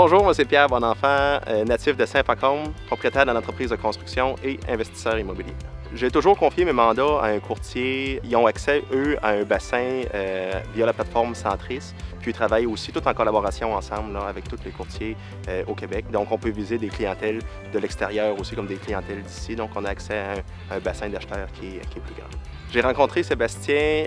Bonjour, moi c'est Pierre Bonenfant, natif de Saint-Pacôme, propriétaire d'une entreprise de construction et investisseur immobilier. J'ai toujours confié mes mandats à un courtier. Ils ont accès, eux, à un bassin via la plateforme Centris. Puis ils travaillent aussi tout en collaboration ensemble là, avec tous les courtiers au Québec. Donc on peut viser des clientèles de l'extérieur aussi comme des clientèles d'ici. Donc on a accès à un bassin d'acheteurs qui est plus grand. J'ai rencontré Sébastien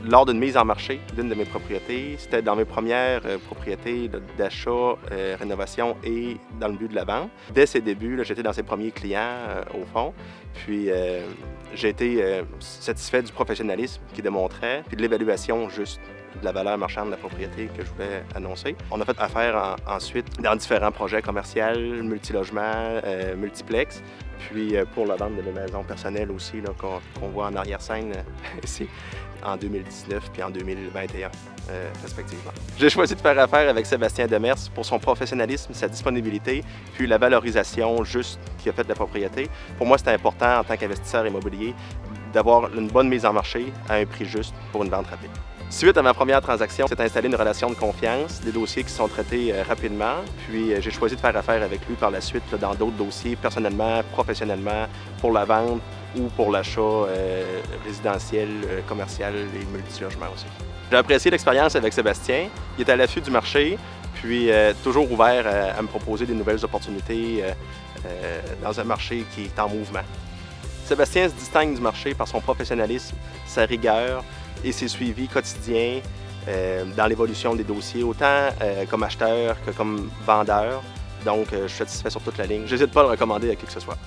lors d'une mise en marché d'une de mes propriétés. C'était dans mes premières propriétés d'achat, rénovation et dans le but de la vente. Dès ses débuts, j'étais dans ses premiers clients au fond. Puis j'ai été satisfait du professionnalisme qu'il démontrait, puis de l'évaluation juste de la valeur marchande de la propriété que je voulais annoncer. On a fait affaire ensuite dans différents projets commerciaux, multilogements, multiplex, puis pour la vente de mes maisons personnelles aussi, qu'on voit en arrière-scène ici, en 2019 puis en 2021, respectivement. J'ai choisi de faire affaire avec Sébastien Demers pour son professionnalisme, sa disponibilité, puis la valorisation juste qu'il a faite de la propriété. Pour moi, c'était important en tant qu'investisseur immobilier d'avoir une bonne mise en marché à un prix juste pour une vente rapide. Suite à ma première transaction, s'est installée une relation de confiance, des dossiers qui sont traités rapidement. Puis j'ai choisi de faire affaire avec lui par la suite dans d'autres dossiers, personnellement, professionnellement, pour la vente ou pour l'achat résidentiel, commercial et multilogement aussi. J'ai apprécié l'expérience avec Sébastien. Il est à l'affût du marché, puis toujours ouvert à me proposer des nouvelles opportunités dans un marché qui est en mouvement. Sébastien se distingue du marché par son professionnalisme, sa rigueur et ses suivis quotidiens dans l'évolution des dossiers, autant comme acheteur que comme vendeur. Donc, je suis satisfait sur toute la ligne. Je n'hésite pas à le recommander à qui que ce soit.